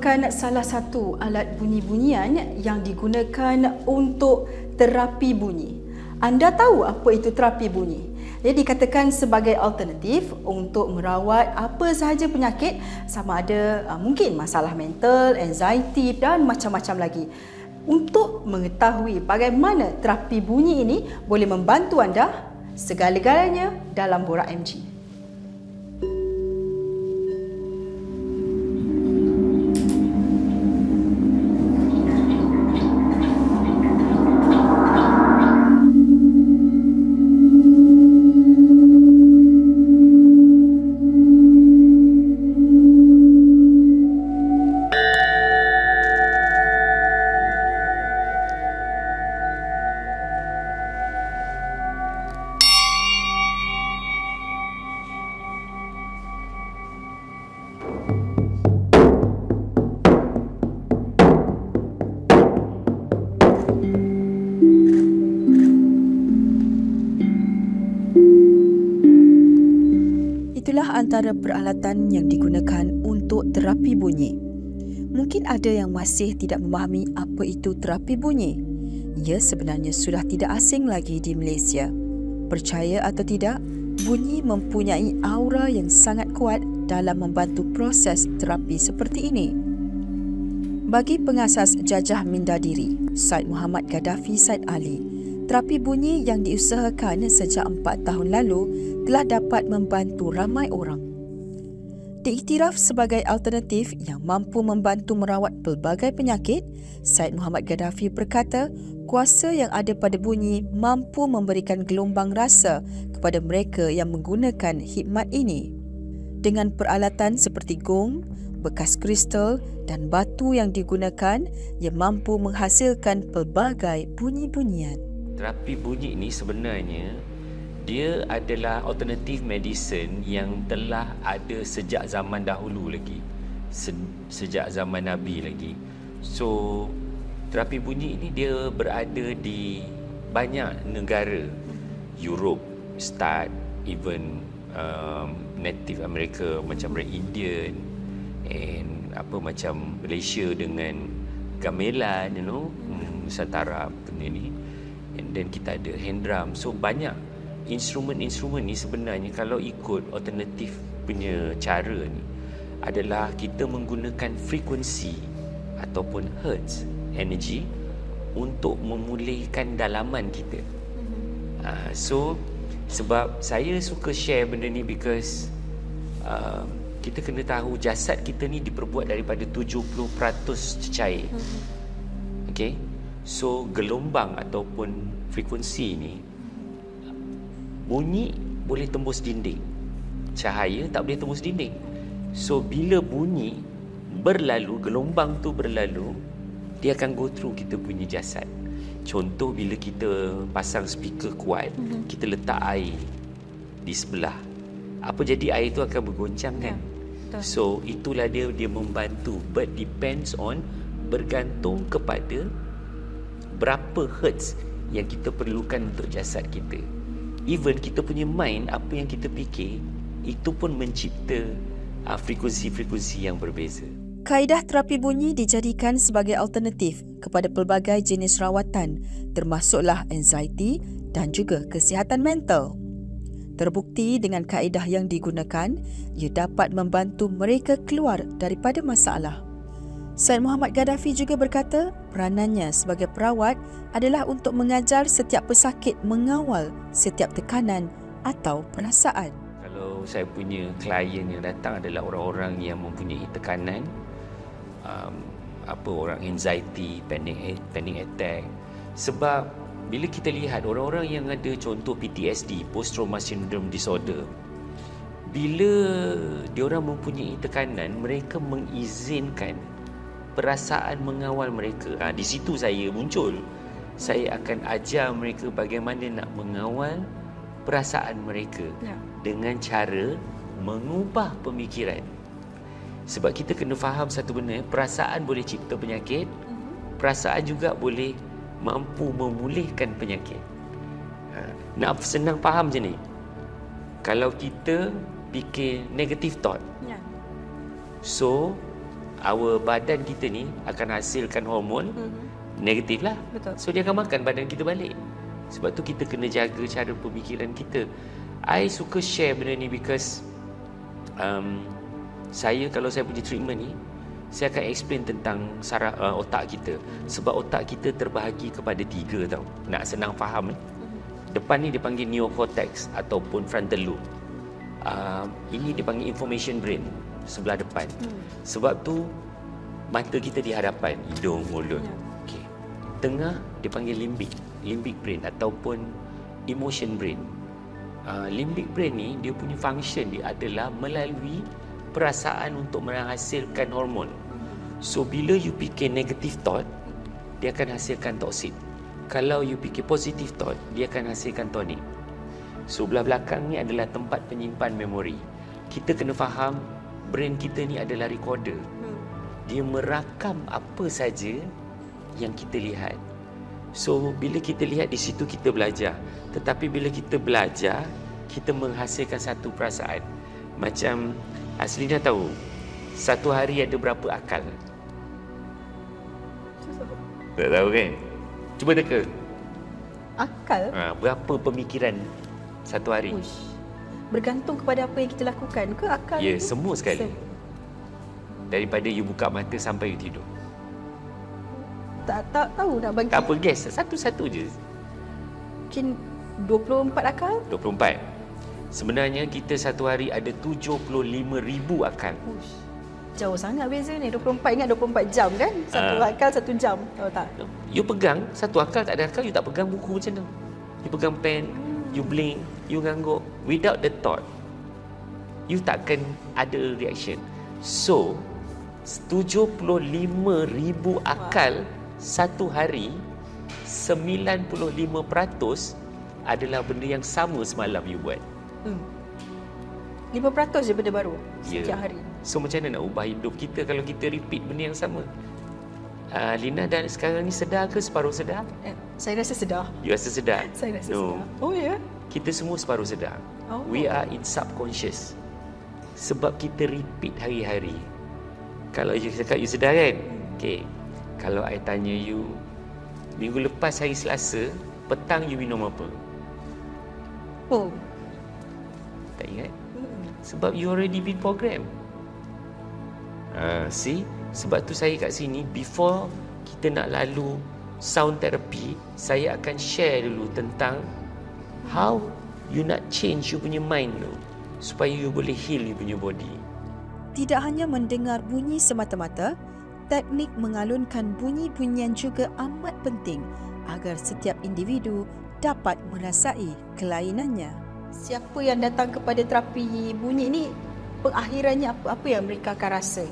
merupakan salah satu alat bunyi-bunyian yang digunakan untuk terapi bunyi. Anda tahu apa itu terapi bunyi? Ia dikatakan sebagai alternatif untuk merawat apa sahaja penyakit, sama ada mungkin masalah mental, anxiety dan macam-macam lagi. Untuk mengetahui bagaimana terapi bunyi ini boleh membantu anda, segala-galanya dalam Borak MG. Itulah antara peralatan yang digunakan untuk terapi bunyi. Mungkin ada yang masih tidak memahami apa itu terapi bunyi. Ia sebenarnya sudah tidak asing lagi di Malaysia. Percaya atau tidak, bunyi mempunyai aura yang sangat kuat dalam membantu proses terapi seperti ini. Bagi pengasas Jajah Minda Diri, Said Muhammad Gaddafi Said Ali, terapi bunyi yang diusahakan sejak 4 tahun lalu telah dapat membantu ramai orang. Diiktiraf sebagai alternatif yang mampu membantu merawat pelbagai penyakit, Said Muhammad Gaddafi berkata kuasa yang ada pada bunyi mampu memberikan gelombang rasa kepada mereka yang menggunakan khidmat ini. Dengan peralatan seperti gong, bekas kristal dan batu yang digunakan, ia mampu menghasilkan pelbagai bunyi-bunyian. Terapi bunyi ini sebenarnya dia adalah alternatif medicine yang telah ada sejak zaman dahulu lagi. Sejak zaman Nabi lagi. So, terapi bunyi ini dia berada di banyak negara. Europe start, even Native America macam orang Indian, and macam Malaysia dengan gamelan, Nusantara benda ni. And then kita ada hand drum. So banyak instrumen-instrumen ni sebenarnya kalau ikut alternatif punya cara ni adalah kita menggunakan frekuensi ataupun hertz energy untuk memulihkan dalaman kita. So sebab saya suka share benda ni because kita kena tahu jasad kita ni diperbuat daripada 70% cecair. Okay, so gelombang ataupun frekuensi ni, bunyi boleh tembus dinding, cahaya tak boleh tembus dinding. So bila bunyi berlalu, gelombang tu berlalu, dia akan go through kita punya jasad. Contoh bila kita pasang speaker kuat, kita letak air di sebelah, apa jadi air tu akan bergoncang kan? So itulah dia membantu, but depends on, bergantung kepada berapa hertz yang kita perlukan untuk jasad kita. Even kita punya mind, apa yang kita fikir, itu pun mencipta frekuensi-frekuensi yang berbeza. Kaedah terapi bunyi dijadikan sebagai alternatif kepada pelbagai jenis rawatan, termasuklah anxiety dan juga kesihatan mental. Terbukti dengan kaedah yang digunakan, ia dapat membantu mereka keluar daripada masalah. Said Muhammad Gaddafi juga berkata peranannya sebagai perawat adalah untuk mengajar setiap pesakit mengawal setiap tekanan atau perasaan. Kalau saya punya klien yang datang adalah orang-orang yang mempunyai tekanan, orang anxiety, panic attack. Sebab bila kita lihat orang-orang yang ada contoh PTSD, post trauma syndrome disorder, bila diorang mempunyai tekanan, mereka mengizinkan perasaan mengawal mereka. Di situ saya muncul. Saya akan ajar mereka bagaimana nak mengawal perasaan mereka dengan cara mengubah pemikiran. Sebab kita kena faham satu benda, perasaan boleh cipta penyakit, perasaan juga boleh mampu memulihkan penyakit. Nak senang faham je ni, kalau kita fikir negative thought, so our badan kita ni akan hasilkan hormon negatif lah. Betul. So dia akan makan badan kita balik. Sebab tu kita kena jaga cara pemikiran kita. I suka share benda ni because kalau saya punya treatment ni, saya akan explain tentang otak kita. Sebab otak kita terbahagi kepada 3 tau. Nak senang faham depan ni dipanggil neocortex ataupun frontal lobe. Ini dipanggil information brain sebelah depan. Sebab tu mata kita di hadapan, hidung, mulut. Okay. Tengah dipanggil limbic brain ataupun emotion brain. Limbic brain ni dia punya function dia adalah melalui perasaan untuk menghasilkan hormon. So bila you fikir negative thought, dia akan hasilkan toksin. Kalau you fikir positive thought, dia akan hasilkan tonic. So belah belakang ni adalah tempat penyimpan memori. Kita kena faham brain kita ni adalah recorder. Dia merakam apa saja yang kita lihat. So bila kita lihat di situ kita belajar. Tetapi bila kita belajar, kita menghasilkan satu perasaan. Macam Aslina tahu, satu hari ada berapa akal? Tak tahu kan? Cuba teka. Akal? Berapa pemikiran satu hari? Bergantung kepada apa yang kita lakukan ke akal? Ya, semua sekali. Daripada you buka mata sampai you tidur. Tak tahu nak bagi. Tak apa, guess. Satu-satu je. Mungkin 24 akal? 24. Sebenarnya kita satu hari ada 75,000 akal. Jauh sangat beza ni. 24, ingat 24 jam kan? Satu akal 1 jam. Tahu tak? You pegang satu akal, tak ada akal, you tak pegang buku macam tu. You pegang pen, you blink, you ngangguk. Without the thought, you takkan ada reaction. So 75,000 akal satu hari, 95% adalah benda yang sama semalam you buat. 5% je benda baru setiap hari. So macam mana nak ubah hidup kita kalau kita repeat benda yang sama? Lina dan sekarang ni sedar ke separuh sedar? Saya rasa sedar. You rasa sedar? Saya rasa sedar. Oh ya? Kita semua separuh sedar. We are in subconscious. Sebab kita repeat hari-hari. Kalau you cakap you sedar kan? Okay. Kalau I tanya you, minggu lepas hari Selasa, petang you minum apa? Tak ingat? Sebab you already been programmed. See? Sebab tu saya kat sini, before kita nak lalu sound therapy, saya akan share dulu tentang how you nak change you punya mind tu, supaya you boleh heal you punya body. Tidak hanya mendengar bunyi semata-mata, teknik mengalunkan bunyi-bunyian juga amat penting agar setiap individu dapat merasai kelainannya. Siapa yang datang kepada terapi bunyi ni, pengakhirannya apa yang mereka akan rasa?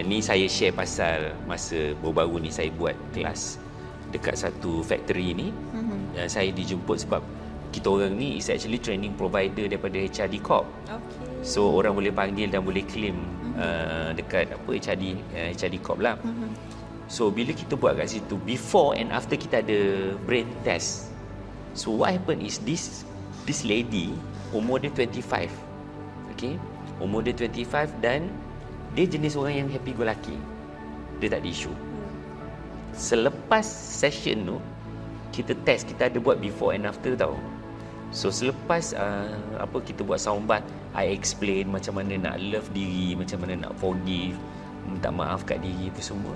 Ni saya share pasal masa baru-baru ni saya buat kelas dekat satu factory ni. Dan saya dijemput sebab kita orang ni is actually training provider daripada HRD Corp. So orang boleh panggil dan boleh claim dekat HRD Corp lah. So bila kita buat kat situ, before and after kita ada brain test. So what happened is this lady umur dia 25. Okay, umur dia 25 dan dia jenis orang yang happy go lucky. Dia tak ada isu. Selepas session tu, kita test, kita ada buat before and after tau. So selepas kita buat sound bath, I explain macam mana nak love diri, macam mana nak forgive, minta maaf kat diri tu semua.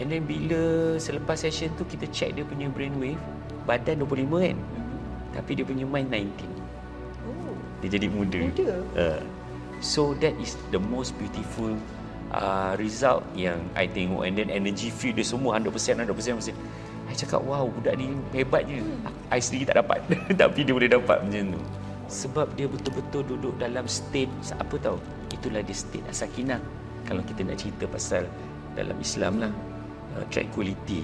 And then bila selepas session tu kita check dia punya brainwave, badan 25 kan, tapi dia punya mind 19. Dia jadi muda. So that is the most beautiful result yang I tengok. And then energy feel dia semua 100%. I cakap wow, budak ni hebat je. I sendiri tak dapat tapi dia boleh dapat macam tu. Sebab dia betul-betul duduk dalam state apa tahu, itulah dia state as-sakinah. Kalau kita nak cerita pasal dalam Islam lah, tranquility,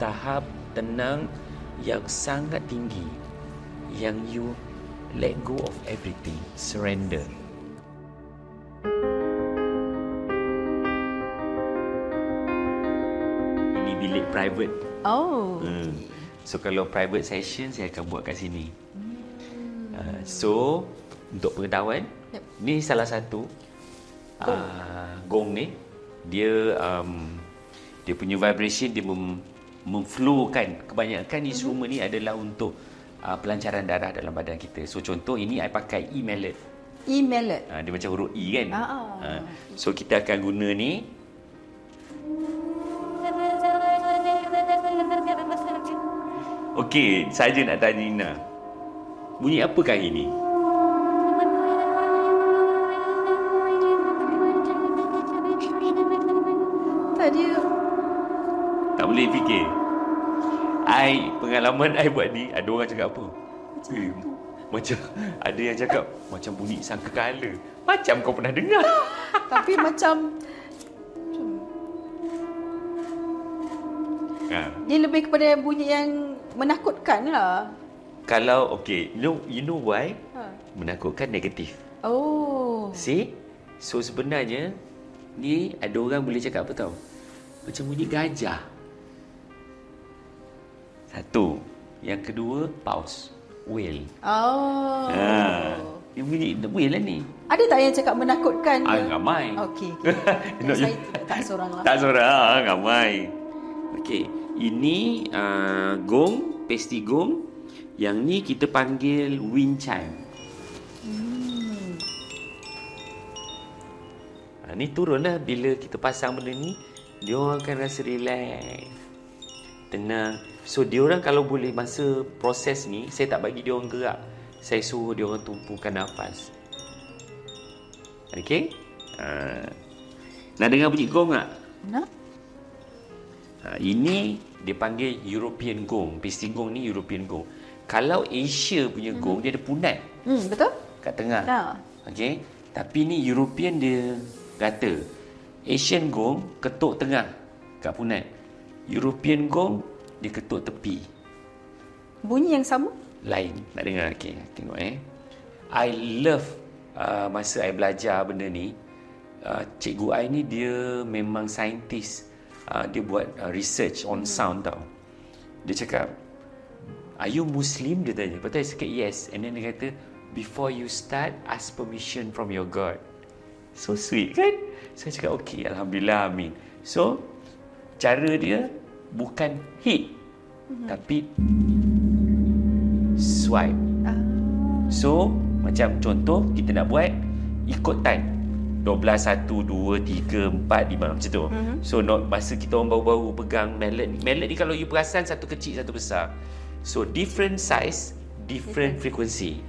tahap tenang yang sangat tinggi, yang you let go of everything, surrender. Ini bilik private. So kalau private session saya akan buat kat sini. So untuk pengetahuan, ni salah satu Gong ni dia dia punya vibration dia memflowkan. Kebanyakan instrumen ni adalah untuk pelancaran darah dalam badan kita. So contoh ini I pakai E-mallet. E-mallet. Dia macam huruf E kan. So kita akan guna ni. Okey, saja nak tanya Nina. Bunyi apakah ini? Tadi tak boleh fikir. Pengalaman I buat ni, ada orang cakap apa? Macam ada yang cakap macam bunyi sangkakala. Macam kau pernah dengar. tapi macam dia lebih kepada bunyi yang menakutkan lah. Kalau you know why? Menakutkan negatif. Oh. See? So sebenarnya ni ada orang boleh cakap apa tahu? Macam bunyi gajah. Satu. Yang kedua, paus. Whale. Oh. Dia bunyi whale lah ni. Ada tak yang cakap menakutkan? Ramai. Okey. Saya tak seorang lah. Tak seorang, ramai. Okey, ini gong, pesti gong. Yang ni kita panggil wind chime. Ni turunlah bila kita pasang benda ni, dia orang akan rasa relax, tenang. So dia orang kalau boleh masa proses ni, saya tak bagi dia orang gerak. Saya suruh dia orang tumpukan nafas. Okey? Nak dengar bunyi gong tak? Nak. Ini dia panggil European gong. Pesti gong ni European gong. Kalau Asia punya gong, dia ada punat. Betul? Kat tengah. Tak. Okey? Tapi ni European dia rata. Asian gong ketuk tengah kat punat. European gong dia ketuk tepi. Bunyi yang sama? Lain. Nak dengar? Okey, tengok I love masa I belajar benda ni. Cikgu I ni dia memang saintis. Dia buat research on sound tau. Dia cakap, "Are you Muslim?" Dia tanya. Lepas tu I cakap yes. And then dia kata, "Before you start, ask permission from your God." So sweet kan? Saya cakap okey, alhamdulillah, amin. So cara dia bukan hit, tapi swipe. So macam contoh kita nak buat ikut time 12, 1, 2, 3, 4, 5 macam tu. So masa kita orang baru-baru pegang mallet ni, mallet ni kalau you perasan satu kecil satu besar. So different size, different frequency.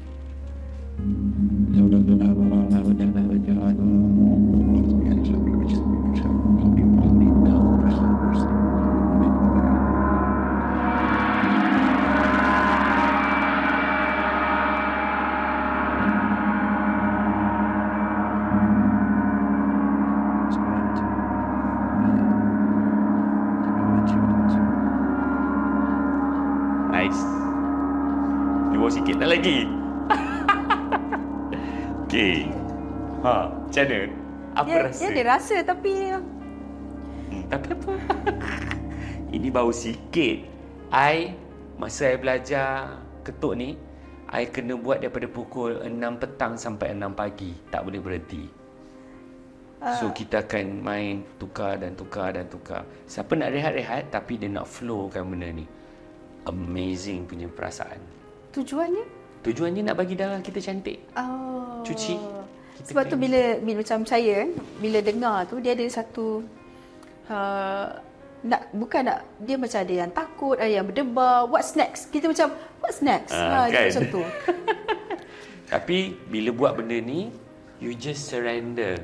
Nice. Dia bawa sikit tak lagi. Okey. Macam mana? Apa rasa? Dia ada rasa tapi tapi apa? Ini bau sikit. Masa I belajar ketuk ni, I kena buat daripada pukul 6 petang sampai 6 pagi. Tak boleh berhenti. So kita akan main tukar dan tukar dan tukar. Siapa nak rehat-rehat tapi dia nak flowkan benda ni. Amazing punya perasaan. tujuannya? Tujuannya nak bagi darah kita cantik. Cuci. Sebab tu bila macam saya bila dengar tu dia ada satu dia macam ada yang takut, ada yang berdebar, what's next? Kita macam what's next? Kan? Macam tu. Tapi bila buat benda ni, you just surrender.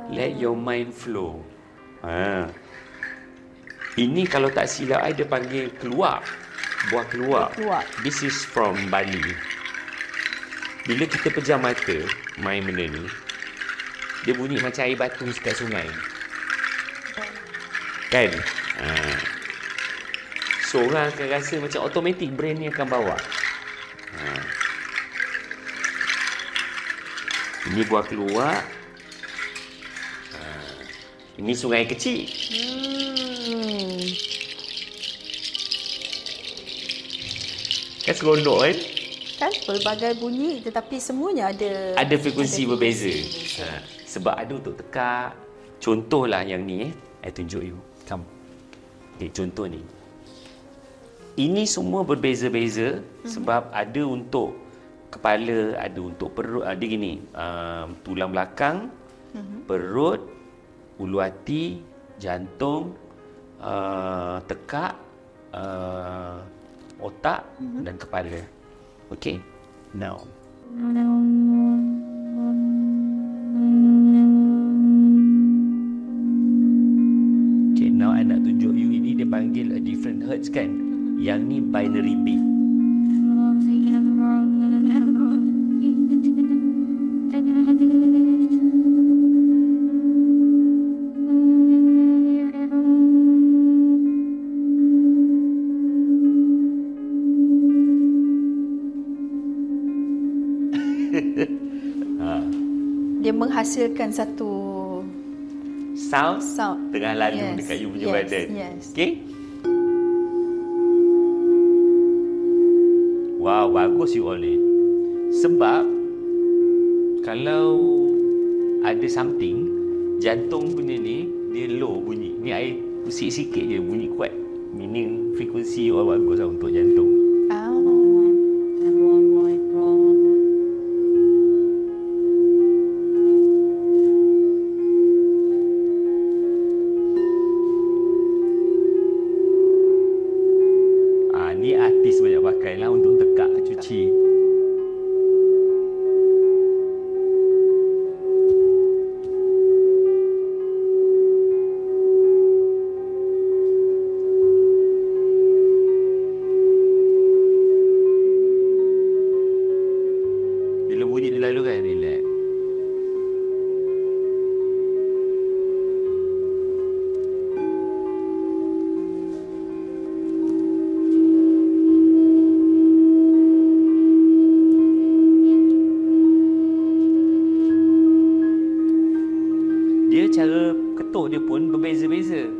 Let your mind flow. Ini kalau tak silap I dia panggil keluar. Buah keluar. This is from Bali. Bila kita pejam mata main benda ni, dia bunyi macam air batu dekat sungai. Kan? So orang akan rasa macam automatik brain ni akan bawa. Ini buah keluar. Ini sungai kecil. Kan seronok kan? Kan pelbagai bunyi tetapi semuanya ada frekuensi berbeza. Sebab ada untuk tekak. Contohlah yang ni, I tunjuk you. Come. Okay, contoh ni. Ini semua berbeza-beza sebab ada untuk kepala, ada untuk perut. Dia gini, tulang belakang, perut, ulu hati, jantung, tekak, otak dan kepala. Okay, now. Okay, now I nak tunjuk you ini dia panggil a different hertz kan. Yang ni binary beat. Dia menghasilkan satu sound tengah lalu dekat you punya badan. Okay? Wow, bagus you all ni. Sebab kalau ada something, jantung punya ni dia low bunyi. Ni I pusing sikit je bunyi kuat. Meaning frekuensi you all bagus lah untuk jantung. Ni artis banyak pakai lah untuk tekak cuci. Bila bunyi dia lalu kan, relax. Dia cara ketuk dia pun berbeza-beza.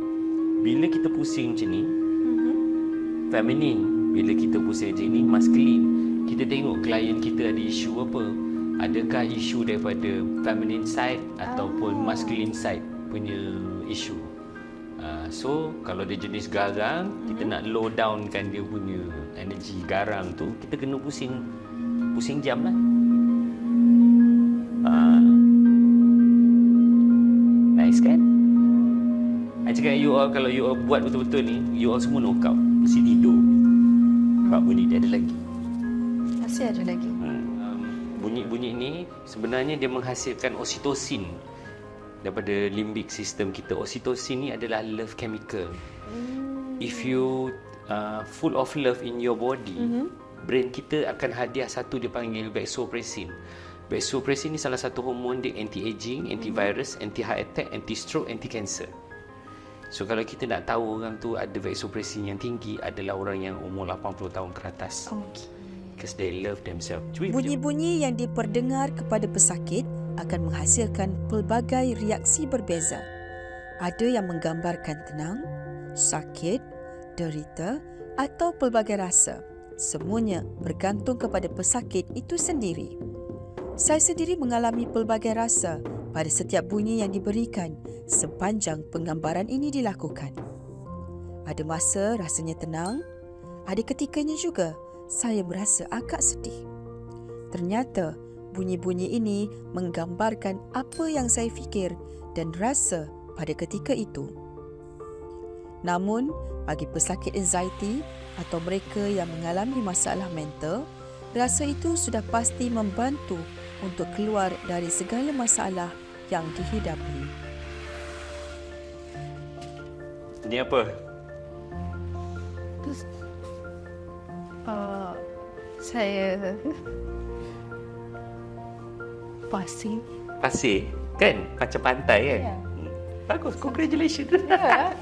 Bila kita pusing macam ni, feminine. Bila kita pusing macam ni, masculine. Kita tengok klien kita ada isu apa. Adakah isu daripada feminine side ataupun masculine side punya isu. So, kalau dia jenis garang, kita nak low down kan dia punya energi garang tu, kita kena pusing jam lah. Nice kan? I cakap you all, kalau you all buat betul-betul ni, you all semua knock out. Mesti tidur. Sebab bunyi dia ada lagi. Masih ada lagi. Bunyi-bunyi ni sebenarnya dia menghasilkan oksitosin daripada limbic system kita. Oksitosin ni adalah love chemical. If you full of love in your body, brain kita akan hadiah satu dia panggil vasopressin. Vasopressin ni salah satu hormon, dia anti-aging, antivirus, anti-heart attack, anti-stroke, anti-cancer. So kalau kita nak tahu orang tu ada vasopressin yang tinggi, adalah orang yang umur 80 tahun ke atas. Because they love themselves. Bunyi-bunyi yang diperdengar kepada pesakit akan menghasilkan pelbagai reaksi berbeza. Ada yang menggambarkan tenang, sakit, derita atau pelbagai rasa. Semuanya bergantung kepada pesakit itu sendiri. Saya sendiri mengalami pelbagai rasa pada setiap bunyi yang diberikan sepanjang penggambaran ini dilakukan. Ada masa rasanya tenang, ada ketikanya juga saya berasa agak sedih. Ternyata bunyi-bunyi ini menggambarkan apa yang saya fikir dan rasa pada ketika itu. Namun, bagi pesakit anxiety atau mereka yang mengalami masalah mental, rasa itu sudah pasti membantu untuk keluar dari segala masalah yang dihidapi. Ini apa? Saya pasir. Pasir kan? Macam pantai kan? Ya. Bagus, congratulations. Ya.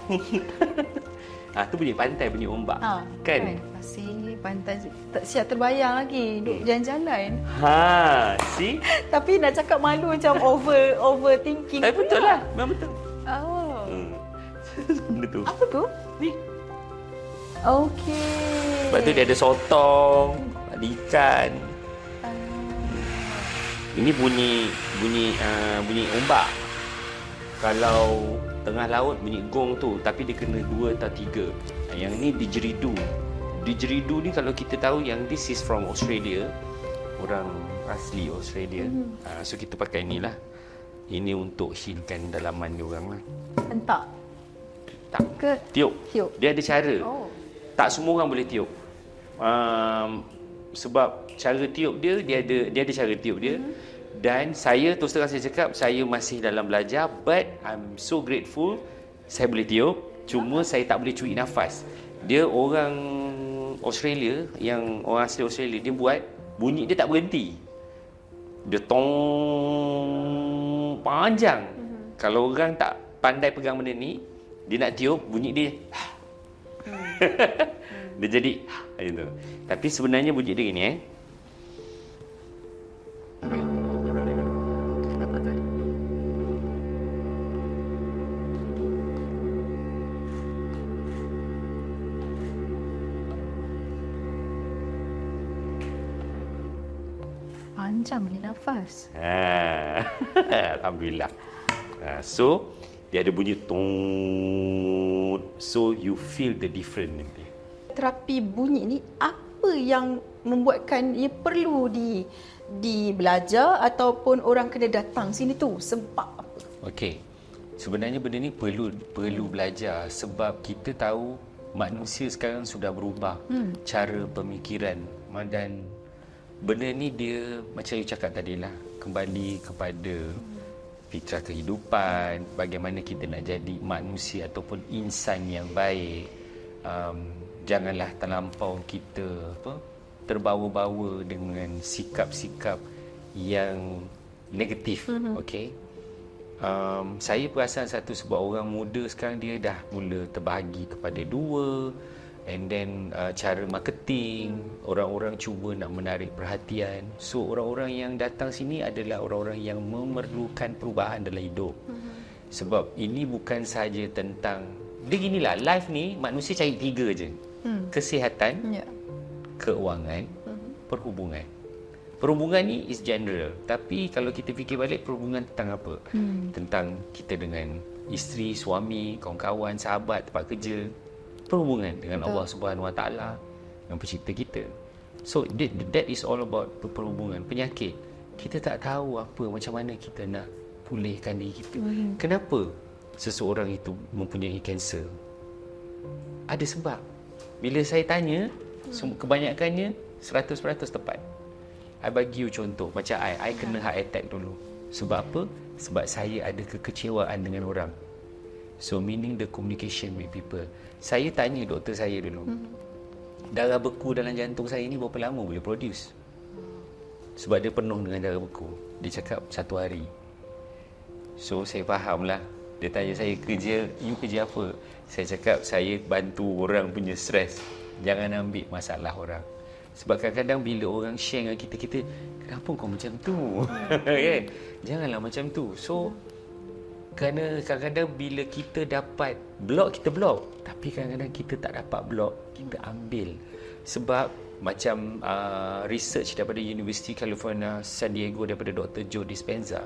Tu bunyi pantai, bunyi ombak. Kan? Pasir, pantai. Tak siap terbayang lagi duduk jalan-jalan. See? Tapi nak cakap malu macam overthinking. Betul lah, memang betul. Benda tu. Apa tu? Ni. Okey. Sebab tu dia ada sotong, ada ikan. Ini bunyi ombak. Kalau tengah laut bunyi gong tu, tapi dia kena 2 atau 3. Yang ni didgeridoo. Didgeridoo ni kalau kita tahu yang this is from Australia, orang asli Australia. So kita pakai ni lah. Ini untuk healkan dalaman dia orang lah. Hentak Tak. ke? Tiup. Tiup. Dia ada cara. Oh. Tak semua orang boleh tiup. Sebab cara tiup dia ada cara tiup dia. Dan saya terus terang saya cakap, saya masih dalam belajar, but I'm so grateful saya boleh tiup. Cuma saya tak boleh curi nafas. Dia orang Australia, yang orang asli Australia, dia buat bunyi dia tak berhenti. Dia tong panjang. Kalau orang tak pandai pegang benda ni, dia nak tiup, bunyi dia dia jadi gitu. Tapi sebenarnya bunyi dia gini Panjang ni nafas. Alhamdulillah. So dia ada bunyi tong. So you feel the difference nanti. Terapi bunyi ni apa yang membuatkan ia perlu di belajar ataupun orang kena datang sini tu, sebab apa? Okey. Sebenarnya benda ni perlu belajar sebab kita tahu manusia sekarang sudah berubah cara pemikiran, dan benda ni dia macam you cakap tadi lah, kembali kepada fitrah kehidupan, bagaimana kita nak jadi manusia ataupun insan yang baik. Janganlah terlampau kita terbawa-bawa dengan sikap-sikap yang negatif. Okey. Saya perasan satu, sebab orang muda sekarang dia dah mula terbahagi kepada 2, and then cara marketing, orang-orang cuba nak menarik perhatian. So orang-orang yang datang sini adalah orang-orang yang memerlukan perubahan dalam hidup. Sebab ini bukan sahaja tentang, dia ginilah, life ni manusia cari 3 je. Kesihatan, keuangan, perhubungan. Perhubungan ni is general, tapi kalau kita fikir balik, perhubungan tentang apa? Tentang kita dengan isteri, suami, kawan-kawan, sahabat, tempat kerja. Perhubungan dengan Allah Subhanahu Wa Taala, yang pencipta kita. So that is all about perhubungan. Penyakit, kita tak tahu macam mana kita nak pulihkan diri kita. Kenapa seseorang itu mempunyai kanser? Ada sebab. Bila saya tanya, kebanyakannya 100% tepat. I bagi you contoh, macam I kena heart attack dulu. Sebab apa? Sebab saya ada kekecewaan dengan orang. So meaning the communication with people. Saya tanya doktor saya dulu, darah beku dalam jantung saya ni berapa lama boleh produce? Sebab dia penuh dengan darah beku. Dia cakap 1 hari. So saya faham lah. Dia tanya saya, you kerja apa? Saya cakap saya bantu orang punya stres. Jangan ambil masalah orang. Sebab kadang-kadang bila orang share dengan kita, kenapa kau macam tu? Kan? Janganlah macam tu. So kerana kadang-kadang bila kita dapat block, kita block. Tapi kadang-kadang kita tak dapat block, kita ambil. Sebab macam research daripada University California San Diego, daripada Dr. Joe Dispenza.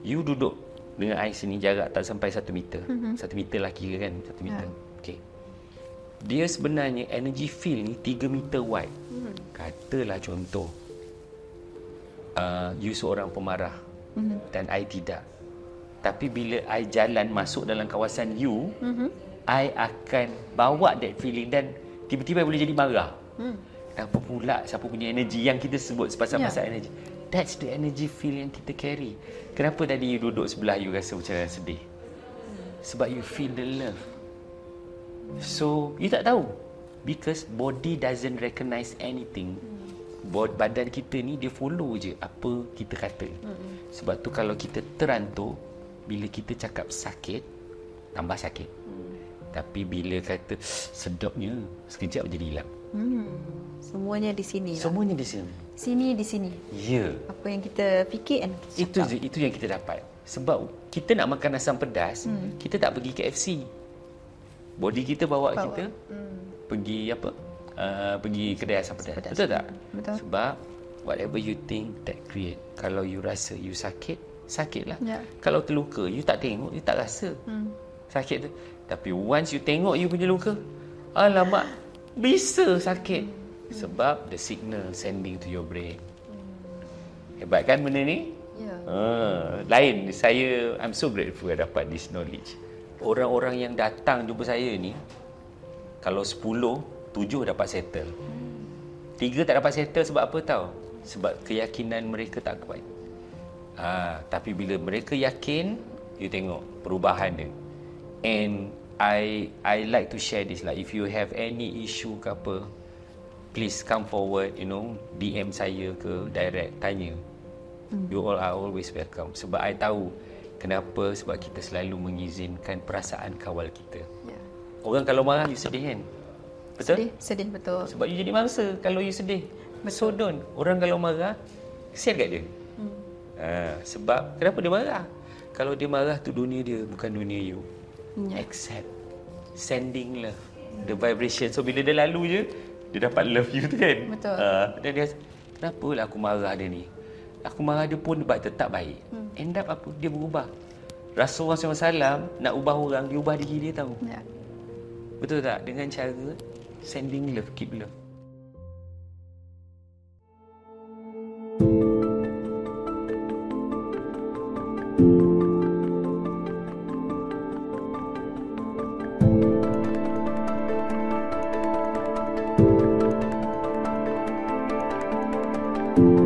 You duduk dengan I sini, jarak tak sampai 1 meter. 1 meter lah kira kan, 1 meter. Okay. Dia sebenarnya energy field ni 3 meter wide. Katalah contoh, you seorang pemarah dan I tidak. Tapi bila I jalan masuk dalam kawasan you, I akan bawa that feeling, dan tiba-tiba I boleh jadi marah. Apa pula siapa punya energy yang kita sebut pasal-pasal energy. That's the energy feel yang kita carry. Kenapa tadi you duduk sebelah you rasa macam sedih? Sebab you feel the love. So you tak tahu, because body doesn't recognize anything. Badan kita ni dia follow je apa kita kata. Sebab tu kalau kita terantuk, bila kita cakap sakit, tambah sakit. Tapi bila kata sedapnya, sekejap jadi hilang. Semuanya di sini. Semuanya di sini. Sini di sini. Ya. Apa yang kita fikir kan? Itu yang kita dapat. Sebab kita nak makan asam pedas, kita tak pergi KFC. Body kita bawa. Kita pergi pergi kedai asam pedas. Betul tak? Betul. Sebab Whatever you think, that create. Kalau you rasa you sakit, sakitlah. Ya. Kalau terluka, you tak tengok, you tak rasa sakit tu. Tapi once you tengok you punya luka, alamak, bisa sakit. Sebab the signal sending to your brain. Hebat kan benda ni? Ya. Lain, I'm so grateful I dapat this knowledge. Orang-orang yang datang jumpa saya ni, kalau 10, 7 dapat settle. 3 tak dapat settle sebab apa tahu? Sebab keyakinan mereka tak kuat. Tapi bila mereka yakin, you tengok perubahan dia. And I like to share this lah. If you have any issue ke apa, please come forward, DM saya ke direct, tanya. You all are always welcome. Sebab I tahu kenapa, sebab kita selalu mengizinkan perasaan kawal kita. Ya. Orang kalau marah, you sedih kan? Betul? Sedih betul. Sebab you jadi mangsa kalau you sedih. So don't. Orang kalau marah, kesian kat dia. Sebab kenapa dia marah? Kalau dia marah tu dunia dia, bukan dunia you. Ya. Accept. Sending love. The vibration. So bila dia lalu je, dia dapat love you tu kan? Betul. Dan dia, kenapa lah aku marah dia ni? Aku marah dia pun tetap baik. End up apa? Dia berubah. Rasulullah SAW nak ubah orang, dia ubah diri dia tahu. Ya. Betul tak? Dengan cara sending love, keep love. Thank you.